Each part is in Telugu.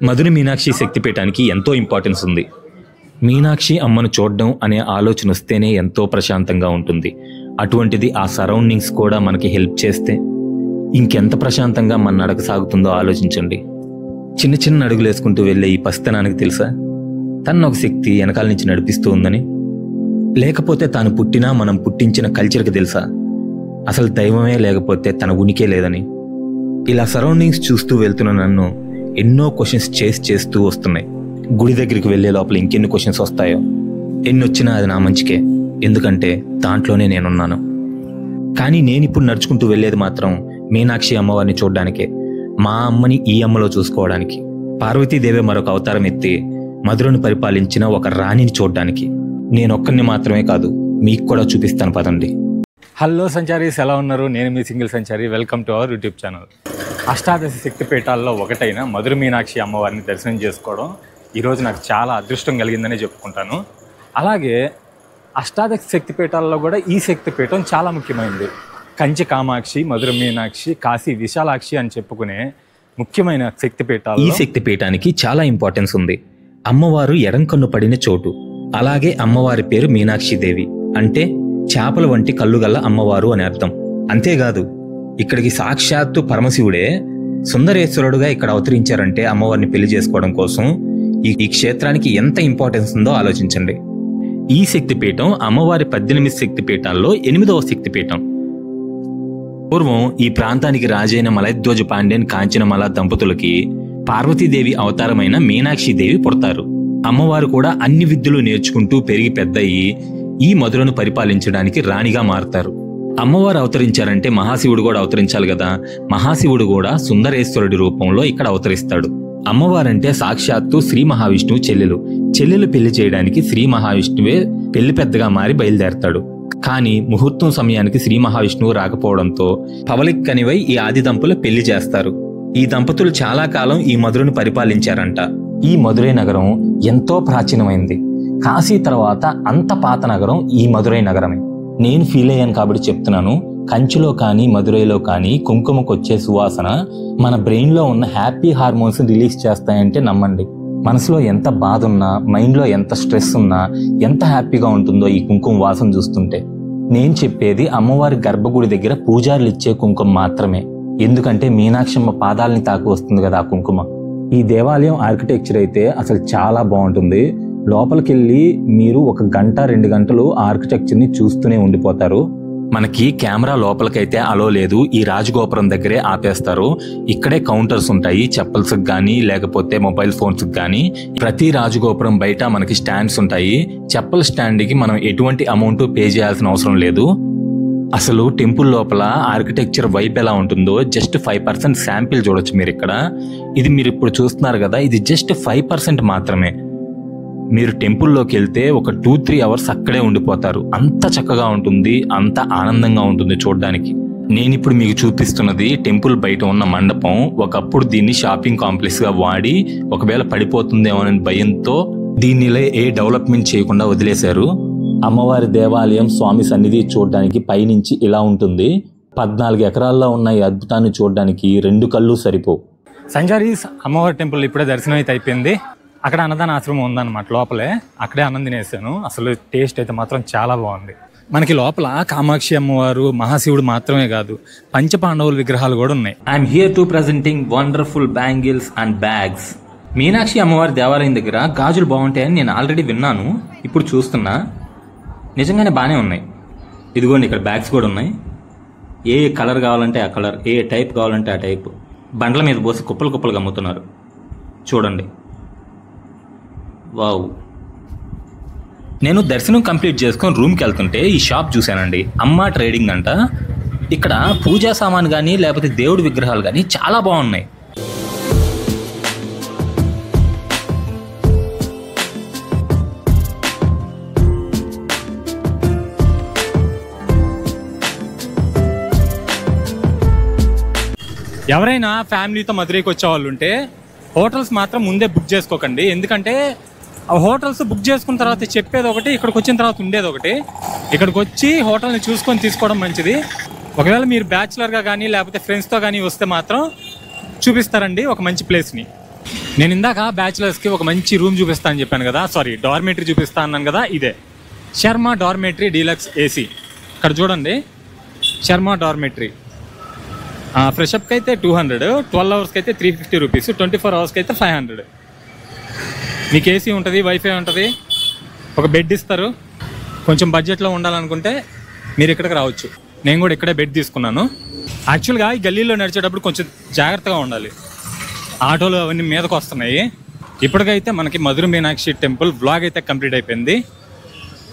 మధుర మీనాక్షి శక్తిపీఠానికి ఎంతో ఇంపార్టెన్స్ ఉంది. మీనాక్షి అమ్మను చూడడం అనే ఆలోచన వస్తేనే ఎంతో ప్రశాంతంగా ఉంటుంది. అటువంటిది ఆ సరౌండింగ్స్ కూడా మనకి హెల్ప్ చేస్తే ఇంకెంత ప్రశాంతంగా మన నడక సాగుతుందో ఆలోచించండి. చిన్న చిన్న అడుగులు వేసుకుంటూ వెళ్ళే ఈ పసితనానికి తెలుసా తన ఒక శక్తి వెనకాల నుంచి నడిపిస్తూ ఉందని? లేకపోతే తాను పుట్టినా మనం పుట్టించిన కల్చర్కి తెలుసా అసలు దైవమే లేకపోతే తన ఉనికే లేదని? ఇలా సరౌండింగ్స్ చూస్తూ వెళ్తున్న నన్ను ఎన్నో క్వశ్చన్స్ చేస్తూ వస్తున్నాయి. గుడి దగ్గరికి వెళ్లే లోపల ఇంకెన్ని క్వశ్చన్స్ వస్తాయో. ఎన్ని వచ్చినా అది నా మంచికే, ఎందుకంటే దాంట్లోనే నేనున్నాను. కానీ నేనిప్పుడు నడుచుకుంటూ వెళ్ళేది మాత్రం మీనాక్షి అమ్మవారిని చూడడానికే, మా అమ్మని ఈ అమ్మలో చూసుకోవడానికి. పార్వతీదేవి మరొక అవతారం ఎత్తి మధురను పరిపాలించిన ఒక రాణిని చూడడానికి. నేనొక్కరిని మాత్రమే కాదు, మీకు కూడా చూపిస్తాను పదండి. హలో సంచారీస్, ఎలా ఉన్నారు? నేను మీ సింగిల్ సంచారి. Welcome to our YouTube channel. అష్టాదశ శక్తిపీఠాల్లో ఒకటైన మధుర మీనాక్షి అమ్మవారిని దర్శనం చేసుకోవడం ఈరోజు నాకు చాలా అదృష్టం కలిగిందని చెప్పుకుంటాను. అలాగే అష్టాదశ శక్తిపీఠాల్లో కూడా ఈ శక్తిపీఠం చాలా ముఖ్యమైనది. కంచి కామాక్షి, మధుర మీనాక్షి, కాశీ విశాలాక్షి అని చెప్పుకునే ముఖ్యమైన శక్తిపీఠాలు. ఈ శక్తిపీఠానికి చాలా ఇంపార్టెన్స్ ఉంది. అమ్మవారు ఎడంకన్ను పడిన చోటు. అలాగే అమ్మవారి పేరు మీనాక్షిదేవి, అంటే చేపల వంటి కళ్ళు గల్ల అమ్మవారు అని అర్థం. అంతేకాదు, ఇక్కడికి సాక్షాత్తు పరమశివుడే సుందరేశ్వరుడుగా ఇక్కడ అవతరించారంటే అమ్మవారిని పెళ్లి చేసుకోవడం కోసం ఈ క్షేత్రానికి ఎంత ఇంపార్టెన్స్ ఉందో ఆలోచించండి. ఈ శక్తిపీఠం అమ్మవారి 18 శక్తిపీఠాల్లో 8వ శక్తిపీఠం. పూర్వం ఈ ప్రాంతానికి రాజైన మలయధ్వజ పాండ్యన్ కాంచనమాల దంపతులకి పార్వతీదేవి అవతారమైన మీనాక్షిదేవి పుడతారు. అమ్మవారు కూడా అన్ని విద్యలు నేర్చుకుంటూ పెరిగి పెద్దయి ఈ మధురను పరిపాలించడానికి రాణిగా మారుతారు. అమ్మవారు అవతరించారంటే మహాశివుడు కూడా అవతరించాలి కదా. మహాశివుడు కూడా సుందరేశ్వరుడి రూపంలో ఇక్కడ అవతరిస్తాడు. అమ్మవారంటే సాక్షాత్తు శ్రీ మహావిష్ణువు చెల్లెలు పెళ్లి చేయడానికి శ్రీ మహావిష్ణువే పెళ్లి పెద్దగా మారి బయలుదేరతాడు. కానీ ముహూర్తం సమయానికి శ్రీ మహావిష్ణువు రాకపోవడంతో పవలిక్ కనివై ఈ ఆది దంపతులు పెళ్లి చేస్తారు. ఈ దంపతులు చాలా కాలం ఈ మధురను పరిపాలించారంట. ఈ మధురై నగరం ఎంతో ప్రాచీనమైంది. కాశీ తర్వాత అంత పాత నగరం ఈ మధురై నగరమే. నేను ఫీల్ అయ్యాను కాబట్టి చెప్తున్నాను. కంచిలో కానీ మధురైలో కానీ కుంకుమకొచ్చే సువాసన మన బ్రెయిన్లో ఉన్న హ్యాపీ హార్మోన్స్ రిలీజ్ చేస్తాయంటే నమ్మండి. మనసులో ఎంత బాధ ఉన్నా, మైండ్లో ఎంత స్ట్రెస్ ఉన్నా ఎంత హ్యాపీగా ఉంటుందో ఈ కుంకుమ వాసన చూస్తుంటే. నేను చెప్పేది అమ్మవారి గర్భగుడి దగ్గర పూజారులు ఇచ్చే కుంకుమ మాత్రమే. ఎందుకంటే మీనాక్షమ్మ పాదాలని తాకి వస్తుంది కదా ఆ కుంకుమ. ఈ దేవాలయం ఆర్కిటెక్చర్ అయితే అసలు చాలా బాగుంటుంది. లోపలికి వెళ్ళి మీరు 1 గంట 2 గంటలు ఆర్కిటెక్చర్ ని చూస్తూనే ఉండిపోతారు. మనకి కెమెరా లోపలికైతే అలో లేదు. ఈ రాజగోపురం దగ్గరే ఆపేస్తారు. ఇక్కడే కౌంటర్స్ ఉంటాయి, చెప్పల్స్ గానీ లేకపోతే మొబైల్ ఫోన్స్ గానీ. ప్రతి రాజగోపురం బయట మనకి స్టాండ్స్ ఉంటాయి. చెప్పల్ స్టాండ్ కి మనం ఎటువంటి అమౌంట్ పే చేయాల్సిన అవసరం లేదు. అసలు టెంపుల్ లోపల ఆర్కిటెక్చర్ వైబ్ ఎలా ఉంటుందో జస్ట్ 5% శాంపిల్ చూడొచ్చు మీరు ఇక్కడ. ఇది మీరు ఇప్పుడు చూస్తున్నారు కదా, ఇది జస్ట్ 5% మాత్రమే. మీరు టెంపుల్లోకి వెళ్తే ఒక 2-3 అవర్స్ అక్కడే ఉండిపోతారు. అంత చక్కగా ఉంటుంది, అంత ఆనందంగా ఉంటుంది చూడడానికి. నేనిప్పుడు మీకు చూపిస్తున్నది టెంపుల్ బయట ఉన్న మండపం. ఒకప్పుడు దీన్ని షాపింగ్ కాంప్లెక్స్ గా వాడి ఒకవేళ పడిపోతుందేమో అనే భయంతో దీనిలో ఏ డెవలప్మెంట్ చేయకుండా వదిలేశారు. అమ్మవారి దేవాలయం స్వామి సన్నిధి చూడడానికి పైనుంచి ఇలా ఉంటుంది. 14 ఎకరాల్లో ఉన్న ఈ అద్భుతాన్ని చూడడానికి 2 కళ్ళు సరిపోవు. సంచారీస్, అమ్మవారి టెంపుల్ ఇప్పుడే దర్శనం అయితే అయిపోయింది. అక్కడ అన్నదాన ఆశ్రమం ఉందన్నమాట లోపలే. అక్కడే అన్నం తినేసాను. అసలు టేస్ట్ అయితే మాత్రం చాలా బాగుంది. మనకి లోపల కామాక్షి అమ్మవారు, మహాశివుడు మాత్రమే కాదు, పంచపాండవుల విగ్రహాలు కూడా ఉన్నాయి. I'm here to presenting wonderful bangles and bags. Meenakshi అమ్మవారి దేవాలయం దగ్గర గాజులు బాగుంటాయని నేను ఆల్రెడీ విన్నాను. ఇప్పుడు చూస్తున్నా, నిజంగానే బాగానే ఉన్నాయి. ఇదిగోండి, ఇక్కడ బ్యాగ్స్ కూడా ఉన్నాయి. ఏ కలర్ కావాలంటే ఆ కలర్, ఏ టైప్ కావాలంటే ఆ టైప్. బండ్ల మీద పోసి కుప్పలు కుప్పలుగా అమ్ముతున్నారు చూడండి. వావ్. నేను దర్శనం కంప్లీట్ చేసుకొని రూమ్కి వెళ్తుంటే ఈ షాప్ చూశానండి. అమ్మ ట్రేడింగ్ అంట. ఇక్కడ పూజా సామాన్ కానీ లేకపోతే దేవుడి విగ్రహాలు కానీ చాలా బాగున్నాయి. ఎవరైనా ఫ్యామిలీతో మధురైకి వచ్చే వాళ్ళు ఉంటే హోటల్స్ మాత్రం ముందే బుక్ చేసుకోకండి. ఎందుకంటే ఆ హోటల్స్ బుక్ చేసుకున్న తర్వాత చెప్పేది ఒకటి, ఇక్కడికి వచ్చిన తర్వాత ఉండేది ఒకటి. ఇక్కడికి వచ్చి హోటల్ని చూసుకొని తీసుకోవడం మంచిది. ఒకవేళ మీరు బ్యాచులర్గా కానీ లేకపోతే ఫ్రెండ్స్తో కానీ వస్తే మాత్రం చూపిస్తారండి ఒక మంచి ప్లేస్ని. నేను ఇందాక బ్యాచులర్స్కి ఒక మంచి రూమ్ చూపిస్తా అని చెప్పాను కదా, సారీ డార్మేటరీ చూపిస్తా అన్నాను కదా, ఇదే శర్మ డార్మేటరీ డీలక్స్ ఏసీ. ఇక్కడ చూడండి, శర్మ డార్మేటరీ. ఫ్రెషప్కి అయితే 200, 12 అవర్స్కి అయితే 350 రూపీస్, 24 అవర్స్కి అయితే 500. మీకు ఏసీ ఉంటుంది, వైఫై ఉంటుంది, ఒక బెడ్ ఇస్తారు. కొంచెం బడ్జెట్లో ఉండాలనుకుంటే మీరు ఇక్కడికి రావచ్చు. నేను కూడా ఇక్కడే బెడ్ తీసుకున్నాను. యాక్చువల్గా ఈ గల్లీలో నడిచేటప్పుడు కొంచెం జాగ్రత్తగా ఉండాలి, ఆటోలు అవన్నీ మీదకు వస్తున్నాయి. ఇప్పటికైతే మనకి మధుర మీనాక్షి టెంపుల్ వ్లాగ్ అయితే కంప్లీట్ అయిపోయింది.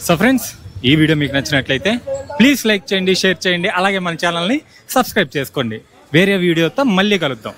సో ఫ్రెండ్స్, ఈ వీడియో మీకు నచ్చినట్లయితే ప్లీజ్ లైక్ చేయండి, షేర్ చేయండి, అలాగే మన ఛానల్ని సబ్స్క్రైబ్ చేసుకోండి. వేరే వీడియోతో మళ్ళీ కలుద్దాం.